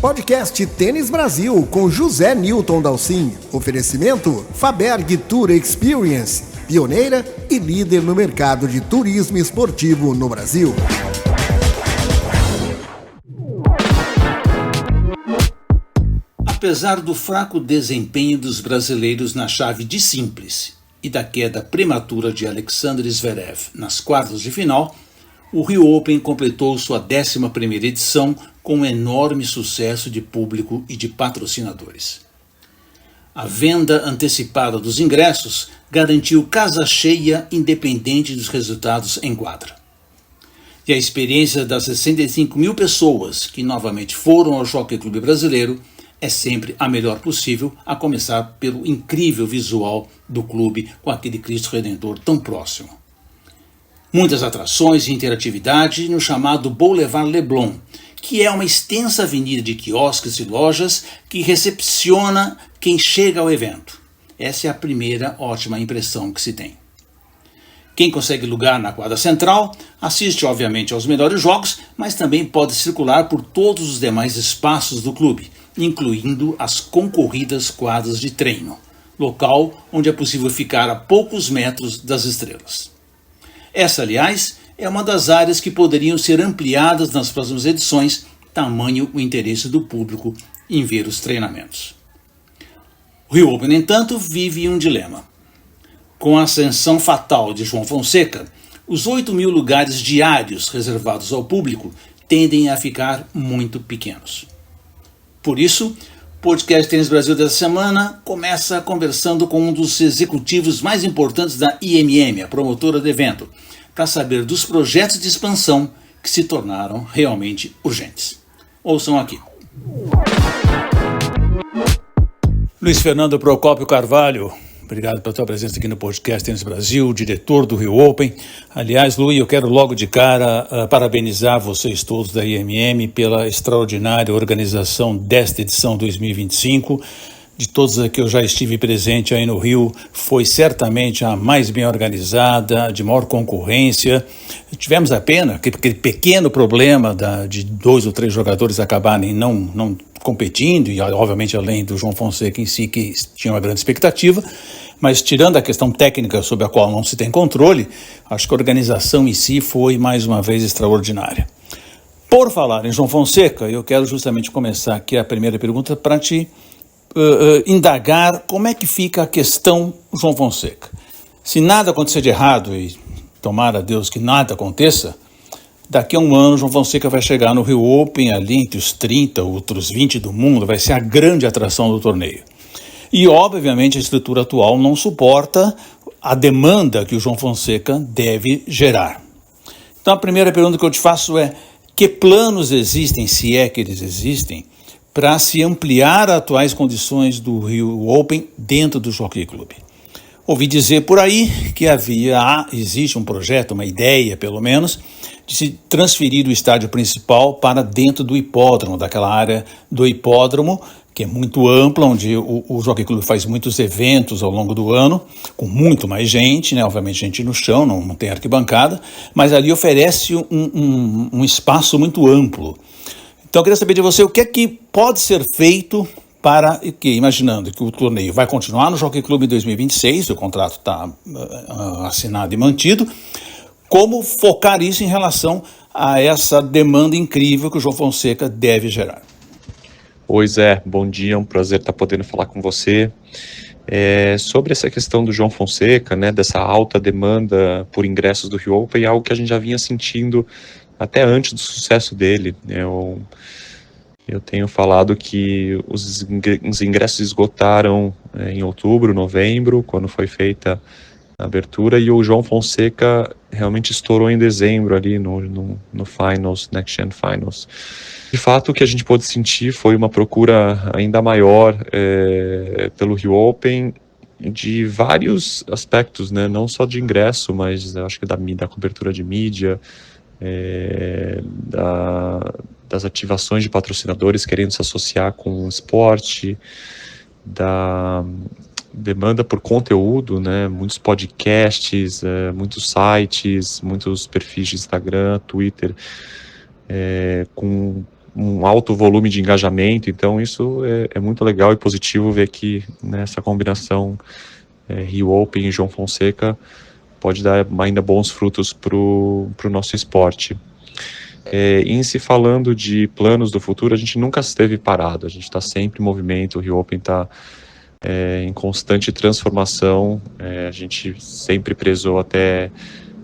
Podcast Tênis Brasil com José Newton Dalcin. Oferecimento Faberg Tour Experience, pioneira e líder no mercado de turismo esportivo no Brasil. Apesar do fraco desempenho dos brasileiros na chave de simples e da queda prematura de Alexander Zverev nas quartas de final, o Rio Open completou sua 11ª edição com um enorme sucesso de público e de patrocinadores. A venda antecipada dos ingressos garantiu casa cheia independente dos resultados em quadra. E a experiência das 65 mil pessoas que novamente foram ao Jockey Club brasileiro é sempre a melhor possível, a começar pelo incrível visual do clube com aquele Cristo Redentor tão próximo. Muitas atrações e interatividade no chamado Boulevard Leblon, que é uma extensa avenida de quiosques e lojas que recepciona quem chega ao evento. Essa é a primeira ótima impressão que se tem. Quem consegue lugar na quadra central assiste obviamente aos melhores jogos, mas também pode circular por todos os demais espaços do clube, incluindo as concorridas quadras de treino, local onde é possível ficar a poucos metros das estrelas. Essa, aliás, é uma das áreas que poderiam ser ampliadas nas próximas edições, tamanho o interesse do público em ver os treinamentos. O Rio Open, no entanto, vive um dilema. Com a ascensão fatal de João Fonseca, os 8.000 lugares diários reservados ao público tendem a ficar muito pequenos. Por isso, o podcast Tênis Brasil dessa semana começa conversando com um dos executivos mais importantes da IMM, a promotora do evento, para saber dos projetos de expansão que se tornaram realmente urgentes. Ouçam aqui. Luiz Fernando Procópio Carvalho, obrigado pela tua presença aqui no podcast Tênis Brasil, diretor do Rio Open. Aliás, Luiz, eu quero logo de cara parabenizar vocês todos da IMM pela extraordinária organização desta edição 2025. De todas as que eu já estive presente aí no Rio, foi certamente a mais bem organizada, de maior concorrência. Tivemos a pena, aquele pequeno problema de 2 ou 3 jogadores acabarem não competindo, e obviamente além do João Fonseca em si, que tinha uma grande expectativa, mas tirando a questão técnica sobre a qual não se tem controle, acho que a organização em si foi mais uma vez extraordinária. Por falar em João Fonseca, eu quero justamente começar aqui a primeira pergunta para te indagar como é que fica a questão João Fonseca. Se nada acontecer de errado, e tomara a Deus que nada aconteça, daqui a um ano João Fonseca vai chegar no Rio Open, ali entre os 30, outros 20 do mundo, vai ser a grande atração do torneio. E obviamente a estrutura atual não suporta a demanda que o João Fonseca deve gerar. Então a primeira pergunta que eu te faço é: que planos existem, se é que eles existem, para se ampliar as atuais condições do Rio Open dentro do Jockey Club? Ouvi dizer por aí que existe um projeto, uma ideia pelo menos, de se transferir o estádio principal para dentro do hipódromo, daquela área do hipódromo, que é muito ampla, onde o Jockey Club faz muitos eventos ao longo do ano, com muito mais gente, né? Obviamente gente no chão, não tem arquibancada, mas ali oferece um espaço muito amplo. Então eu queria saber de você o que é que pode ser feito para, imaginando que o torneio vai continuar no Jockey Club em 2026, o contrato está assinado e mantido, como focar isso em relação a essa demanda incrível que o João Fonseca deve gerar. Oi Zé, bom dia, é um prazer estar podendo falar com você. Sobre essa questão do João Fonseca, né, dessa alta demanda por ingressos do Rio Open, é algo que a gente já vinha sentindo até antes do sucesso dele. Eu tenho falado que os ingressos esgotaram em outubro, novembro, quando foi feita a abertura, e o João Fonseca realmente estourou em dezembro ali no Finals, Next Gen Finals. De fato, o que a gente pôde sentir foi uma procura ainda maior pelo Rio Open de vários aspectos, né? Não só de ingresso, mas acho que da cobertura de mídia, das ativações de patrocinadores querendo se associar com o esporte, da demanda por conteúdo, né? Muitos podcasts, muitos sites, muitos perfis de Instagram, Twitter, com um alto volume de engajamento, então isso é muito legal e positivo ver que nessa combinação Rio Open e João Fonseca pode dar ainda bons frutos para o nosso esporte. Em se falando de planos do futuro, a gente nunca esteve parado, a gente está sempre em movimento, o Rio Open está em constante transformação, a gente sempre prezou até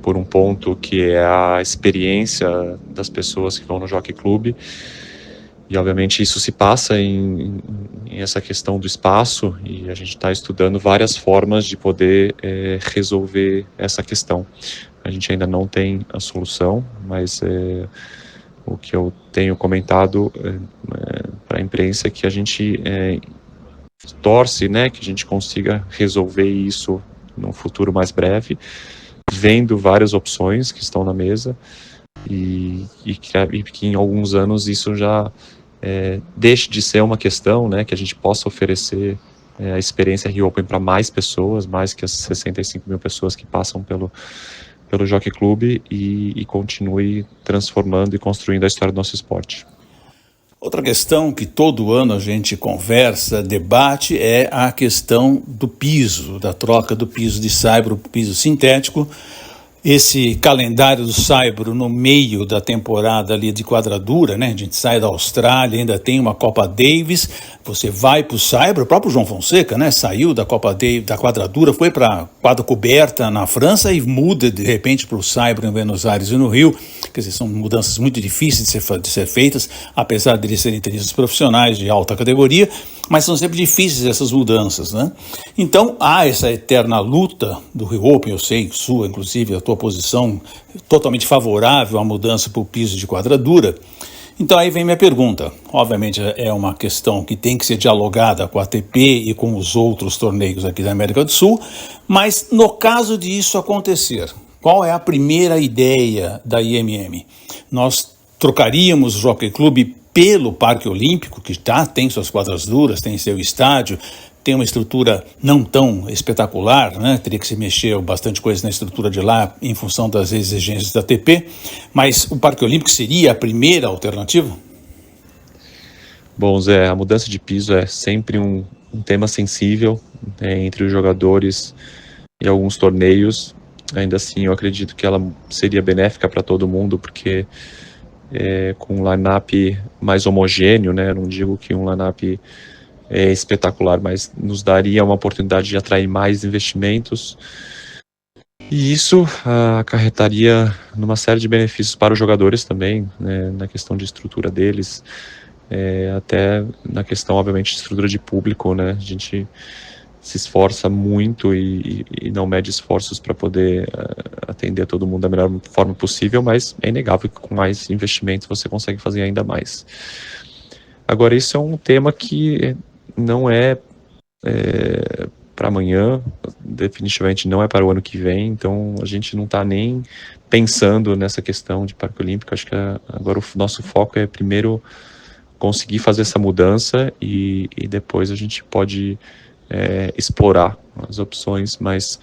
por um ponto que é a experiência das pessoas que vão no Jockey Club, e obviamente isso se passa em essa questão do espaço, e a gente está estudando várias formas de poder resolver essa questão. A gente ainda não tem a solução, mas o que eu tenho comentado para a imprensa é que a gente torce, né, que a gente consiga resolver isso num futuro mais breve, vendo várias opções que estão na mesa, e que em alguns anos isso já deixe de ser uma questão, né, que a gente possa oferecer a experiência Rio Open para mais pessoas, mais que as 65 mil pessoas que passam pelo Jockey Club, e continue transformando e construindo a história do nosso esporte. Outra questão que todo ano a gente conversa, debate, é a questão do piso, da troca do piso de saibro para o piso sintético. Esse calendário do saibro no meio da temporada ali de quadradura, né? A gente sai da Austrália, ainda tem uma Copa Davis, você vai para o saibro, o próprio João Fonseca, né? Saiu da Copa Davis, da quadradura, foi para quadra coberta na França e muda de repente para o saibro em Buenos Aires e no Rio. Quer dizer, são mudanças muito difíceis de ser feitas, apesar de eles serem tenistas profissionais de alta categoria, mas são sempre difíceis essas mudanças, né? Então há essa eterna luta do Rio Open, eu sei, sua inclusive, a tua posição totalmente favorável à mudança para o piso de quadradura. Então aí vem minha pergunta. Obviamente é uma questão que tem que ser dialogada com a ATP e com os outros torneios aqui da América do Sul, mas no caso de isso acontecer, qual é a primeira ideia da IMM? Nós trocaríamos o Jockey Club pelo Parque Olímpico, que tem suas quadras duras, tem seu estádio, tem uma estrutura não tão espetacular, né? Teria que se mexer bastante coisa na estrutura de lá em função das exigências da ATP, mas o Parque Olímpico seria a primeira alternativa? Bom, Zé, a mudança de piso é sempre um tema sensível entre os jogadores e alguns torneios. Ainda assim, eu acredito que ela seria benéfica para todo mundo, porque com um line-up mais homogêneo, né? Não digo que um line-up espetacular, mas nos daria uma oportunidade de atrair mais investimentos, e isso acarretaria numa série de benefícios para os jogadores também, né? Na questão de estrutura deles, até na questão, obviamente, de estrutura de público, né? A gente se esforça muito e não mede esforços para poder atender todo mundo da melhor forma possível, mas é inegável que com mais investimentos você consegue fazer ainda mais. Agora, isso é um tema que não é para amanhã, definitivamente não é para o ano que vem, então a gente não está nem pensando nessa questão de Parque Olímpico. Acho que agora o nosso foco é primeiro conseguir fazer essa mudança, e depois a gente pode explorar as opções, mas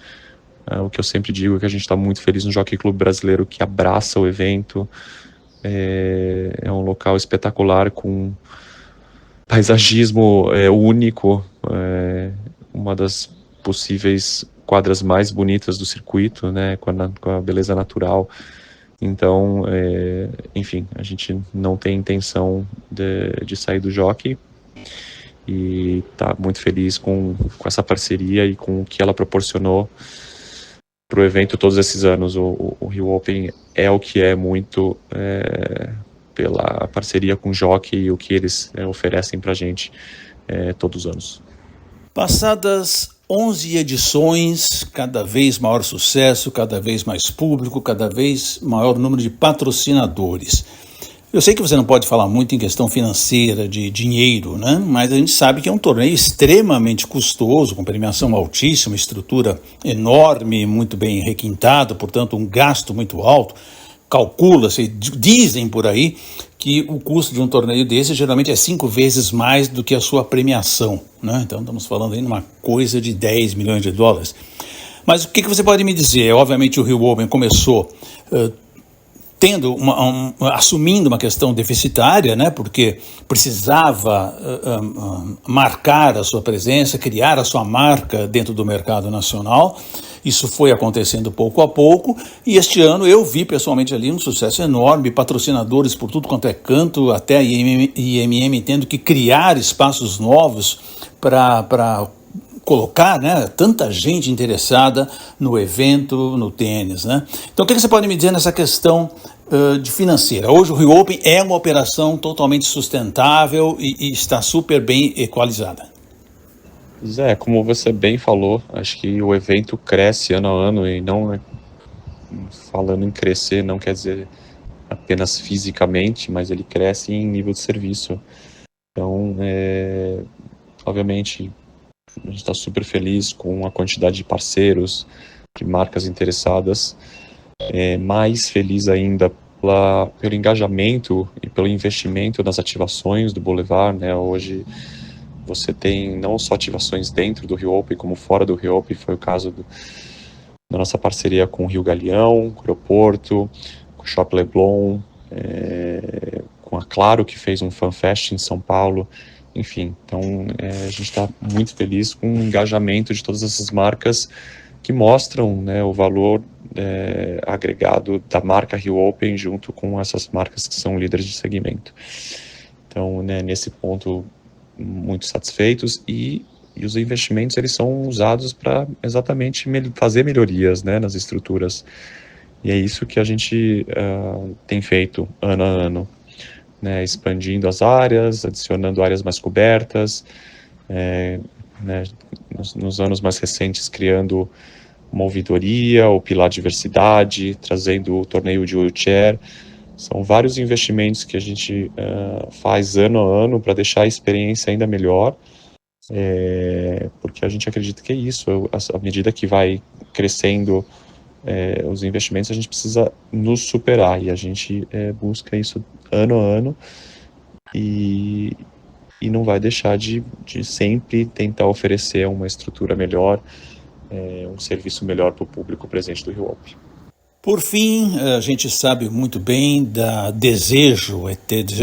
o que eu sempre digo é que a gente está muito feliz no Jockey Club brasileiro, que abraça o evento. É um local espetacular, com paisagismo único, uma das possíveis quadras mais bonitas do circuito, né, com a beleza natural. Então, enfim, a gente não tem intenção de sair do Jockey, e está muito feliz com essa parceria e com o que ela proporcionou para o evento todos esses anos. O Rio Open é o que é muito pela parceria com o Jockey e o que eles oferecem para a gente todos os anos. Passadas 11 edições, cada vez maior sucesso, cada vez mais público, cada vez maior número de patrocinadores. Eu sei que você não pode falar muito em questão financeira, de dinheiro, né? Mas a gente sabe que é um torneio extremamente custoso, com premiação altíssima, estrutura enorme, muito bem requintada, portanto um gasto muito alto. Calcula-se, dizem por aí, que o custo de um torneio desse geralmente é 5 vezes mais do que a sua premiação, né? Então estamos falando aí de uma coisa de 10 milhões de dólares. Mas o que você pode me dizer? Obviamente o Rio Open começou assumindo uma questão deficitária, né, porque precisava marcar a sua presença, criar a sua marca dentro do mercado nacional. Isso foi acontecendo pouco a pouco, e este ano eu vi pessoalmente ali um sucesso enorme, patrocinadores por tudo quanto é canto, até a IMM tendo que criar espaços novos para colocar, né, tanta gente interessada no evento, no tênis, né? Então, o que você pode me dizer nessa questão de financeira? Hoje o Rio Open é uma operação totalmente sustentável e está super bem equalizada. Zé, como você bem falou, acho que o evento cresce ano a ano, e não, falando em crescer, não quer dizer apenas fisicamente, mas ele cresce em nível de serviço. Então, obviamente, a gente está super feliz com a quantidade de parceiros, de marcas interessadas, mais feliz ainda pelo engajamento e pelo investimento nas ativações do Boulevard, né? Hoje você tem não só ativações dentro do Rio Open, como fora do Rio Open. Foi o caso da nossa parceria com o Rio Galeão, com o Aeroporto, com o Shop Leblon, com a Claro, que fez um FanFest em São Paulo. Enfim, então a gente está muito feliz com o engajamento de todas essas marcas que mostram, né, o valor agregado da marca Rio Open junto com essas marcas que são líderes de segmento. Então, né, nesse ponto, muito satisfeitos, e os investimentos eles são usados para exatamente fazer melhorias, né, nas estruturas. E é isso que a gente tem feito ano a ano. Né, expandindo as áreas, adicionando áreas mais cobertas, né, nos anos mais recentes criando uma ouvidoria, o pilar diversidade, trazendo o torneio de wheelchair. São vários investimentos que a gente faz ano a ano para deixar a experiência ainda melhor, porque a gente acredita que é isso, à medida que vai crescendo os investimentos, a gente precisa nos superar, e a gente busca isso ano a ano, e não vai deixar de sempre tentar oferecer uma estrutura melhor, um serviço melhor para o público presente do Rio Open. Por fim, a gente sabe muito bem da desejo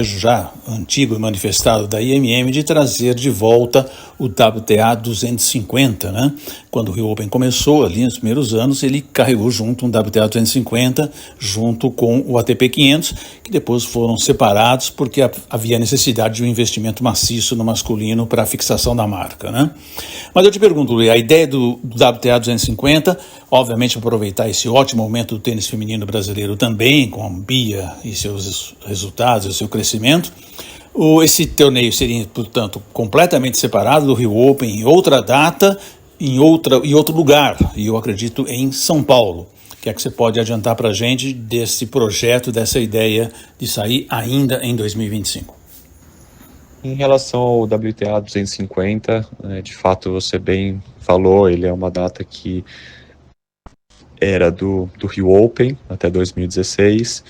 já antigo e manifestado da IMM de trazer de volta o WTA 250, né? Quando o Rio Open começou, ali nos primeiros anos, ele carregou junto um WTA 250, junto com o ATP 500, que depois foram separados porque havia necessidade de um investimento maciço no masculino para a fixação da marca, né? Mas eu te pergunto, Luiz, a ideia do WTA 250, obviamente aproveitar esse ótimo momento do tênis feminino brasileiro também, com a Bia e seus resultados, o seu crescimento. Esse torneio seria, portanto, completamente separado do Rio Open, em outra data, em outro lugar, e eu acredito em São Paulo. O que é que você pode adiantar para a gente desse projeto, dessa ideia de sair ainda em 2025? Em relação ao WTA 250, de fato você bem falou, ele é uma data que era do Rio Open até 2016,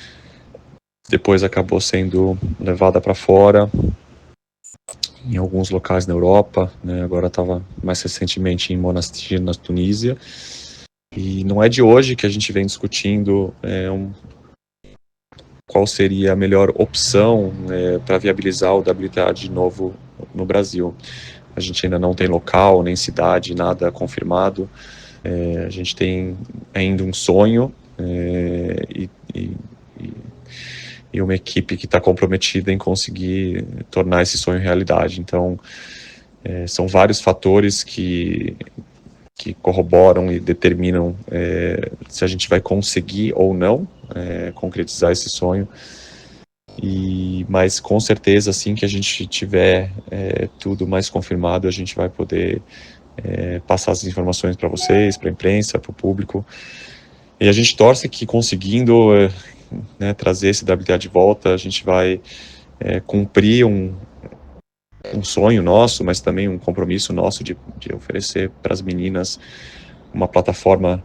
depois acabou sendo levada para fora em alguns locais na Europa, né? Agora estava mais recentemente em Monastir, na Tunísia, e não é de hoje que a gente vem discutindo qual seria a melhor opção para viabilizar o WTA de novo no Brasil. A gente ainda não tem local, nem cidade, nada confirmado. A gente tem ainda um sonho e uma equipe que está comprometida em conseguir tornar esse sonho realidade. Então, são vários fatores que corroboram e determinam se a gente vai conseguir ou não concretizar esse sonho. Mas com certeza, assim que a gente tiver tudo mais confirmado, a gente vai poder passar as informações para vocês, para a imprensa, para o público. E a gente torce que, conseguindo trazer esse WTA de volta, a gente vai cumprir um sonho nosso, mas também um compromisso nosso de oferecer para as meninas uma plataforma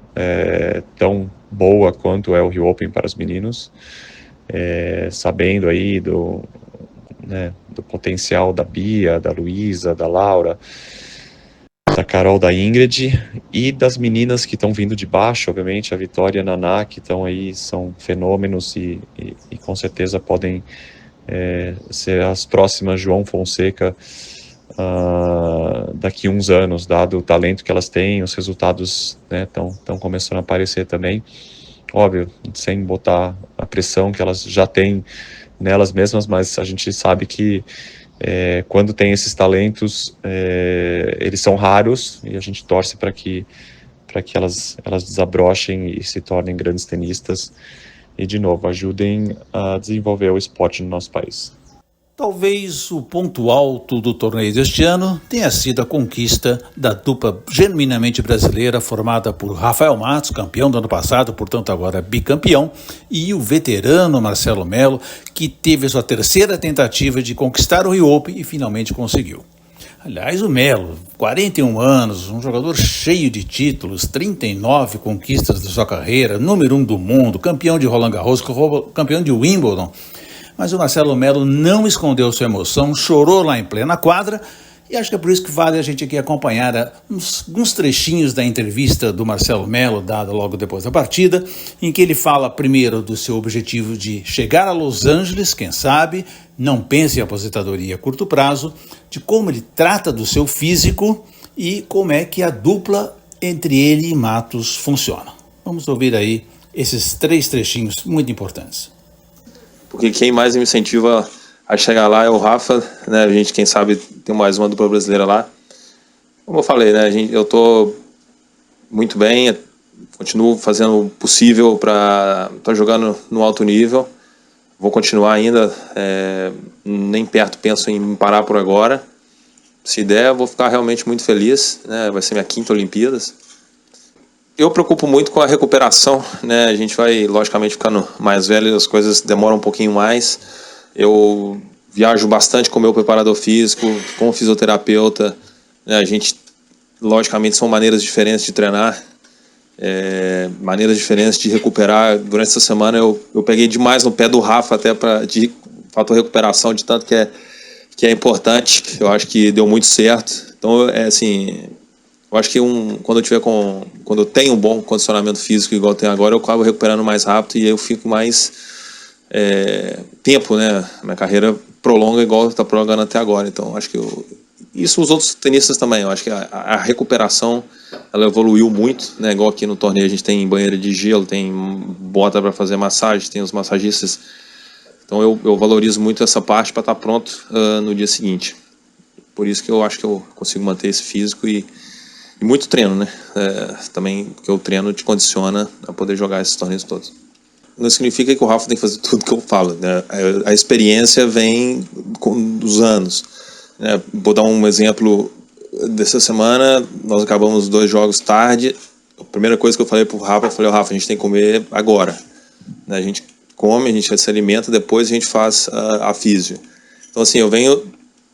tão boa quanto é o Rio Open para os meninos, sabendo aí do potencial da Bia, da Luísa, da Laura, da Carol, da Ingrid, e das meninas que estão vindo de baixo, obviamente, a Vitória e a Naná, que estão aí, são fenômenos e com certeza podem ser as próximas João Fonseca daqui a uns anos, dado o talento que elas têm, os resultados estão começando a aparecer também, óbvio, sem botar a pressão que elas já têm nelas mesmas, mas a gente sabe que quando tem esses talentos, eles são raros e a gente torce para que elas desabrochem e se tornem grandes tenistas e, de novo, ajudem a desenvolver o esporte no nosso país. Talvez o ponto alto do torneio deste ano tenha sido a conquista da dupla genuinamente brasileira formada por Rafael Matos, campeão do ano passado, portanto agora bicampeão, e o veterano Marcelo Melo, que teve sua terceira tentativa de conquistar o Rio Open e finalmente conseguiu. Aliás, o Melo, 41 anos, um jogador cheio de títulos, 39 conquistas da sua carreira, número 1 do mundo, campeão de Roland Garros, campeão de Wimbledon. Mas o Marcelo Melo não escondeu sua emoção, chorou lá em plena quadra, e acho que é por isso que vale a gente aqui acompanhar alguns trechinhos da entrevista do Marcelo Melo, dada logo depois da partida, em que ele fala primeiro do seu objetivo de chegar a Los Angeles, quem sabe, não pense em aposentadoria a curto prazo, de como ele trata do seu físico e como é que a dupla entre ele e Matos funciona. Vamos ouvir aí esses 3 trechinhos muito importantes. Porque quem mais me incentiva a chegar lá é o Rafa, né? A gente, quem sabe, tem mais uma dupla brasileira lá. Como eu falei, né? Eu tô muito bem, continuo fazendo o possível para estar jogando no alto nível. Vou continuar ainda, nem perto penso em parar por agora. Se der, vou ficar realmente muito feliz, né? Vai ser minha 5ª Olimpíadas. Eu preocupo muito com a recuperação, né? A gente vai, logicamente, ficando mais velho, as coisas demoram um pouquinho mais. Eu viajo bastante com o meu preparador físico, com o fisioterapeuta, né? A gente, logicamente, são maneiras diferentes de treinar, maneiras diferentes de recuperar. Durante essa semana eu peguei demais no pé do Rafa até de fator recuperação, de tanto que é importante. Eu acho que deu muito certo. Então, eu acho que quando eu tenho um bom condicionamento físico igual eu tenho agora, eu acabo recuperando mais rápido e eu fico mais tempo, né? Minha carreira prolonga igual está prolongando até agora. Então, acho que isso os outros tenistas também. Eu acho que a recuperação ela evoluiu muito, né? Igual aqui no torneio a gente tem banheira de gelo, tem bota para fazer massagem, tem os massagistas. Então eu valorizo muito essa parte para estar pronto no dia seguinte. Por isso que eu acho que eu consigo manter esse físico e muito treino, né? Também que o treino te condiciona a poder jogar esses torneios todos. Não significa que o Rafa tem que fazer tudo que eu falo, né? A experiência vem com os anos, né? Vou dar um exemplo dessa semana. Nós acabamos os 2 jogos tarde. A primeira coisa que eu falei pro Rafa, Rafa, a gente tem que comer agora, né? A gente come, a gente se alimenta, depois a gente faz a físio. Então, assim, eu venho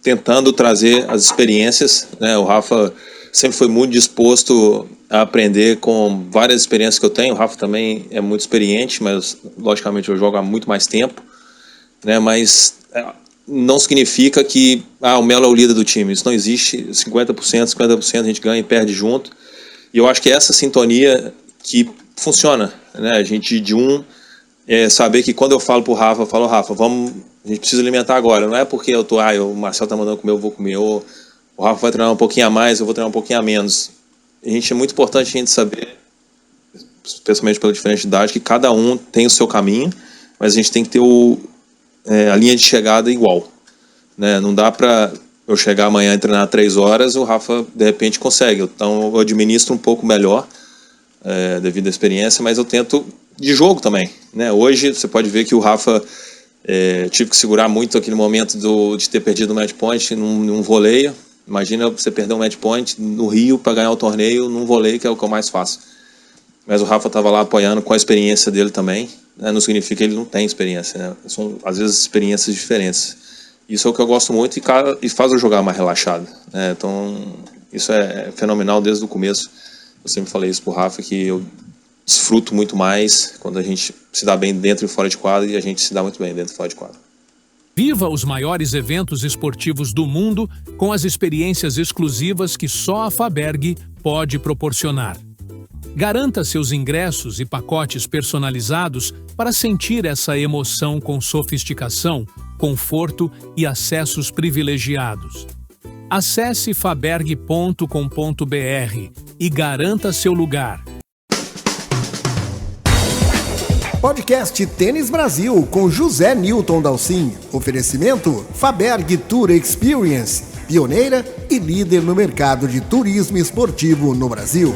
tentando trazer as experiências, né? O Rafa sempre foi muito disposto a aprender com várias experiências que eu tenho. O Rafa também é muito experiente, mas logicamente eu jogo há muito mais tempo, né? Mas não significa que o Melo é o líder do time. Isso não existe. 50% a gente ganha e perde junto. E eu acho que é essa sintonia que funciona, né? A gente saber que quando eu falo pro Rafa, eu falo, Rafa, a gente precisa alimentar agora. Não é porque o Marcelo tá mandando comer, eu vou comer. O Rafa vai treinar um pouquinho a mais, eu vou treinar um pouquinho a menos. É muito importante a gente saber, especialmente pela diferença de idade, que cada um tem o seu caminho, mas a gente tem que ter a linha de chegada igual, né? Não dá para eu chegar amanhã e treinar 3 horas e o Rafa, de repente, consegue. Então, eu administro um pouco melhor, devido à experiência, mas eu tento de jogo também, né? Hoje, você pode ver que o Rafa tive que segurar muito aquele momento de ter perdido o match point num voleio. Imagina você perder um match point no Rio para ganhar o torneio num voleio, que é o que eu mais faço. Mas o Rafa estava lá apoiando com a experiência dele também, né? Não significa que ele não tem experiência, né? São, às vezes, experiências diferentes. Isso é o que eu gosto muito e faz eu jogar mais relaxado, né? Então, isso é fenomenal desde o começo. Eu sempre falei isso pro Rafa, que eu desfruto muito mais quando a gente se dá bem dentro e fora de quadra, e a gente se dá muito bem dentro e fora de quadra. Viva os maiores eventos esportivos do mundo com as experiências exclusivas que só a Faberg pode proporcionar. Garanta seus ingressos e pacotes personalizados para sentir essa emoção com sofisticação, conforto e acessos privilegiados. Acesse faberg.com.br e garanta seu lugar. Podcast Tênis Brasil com José Newton Dalcin. Oferecimento Faberg Tour Experience, pioneira e líder no mercado de turismo esportivo no Brasil.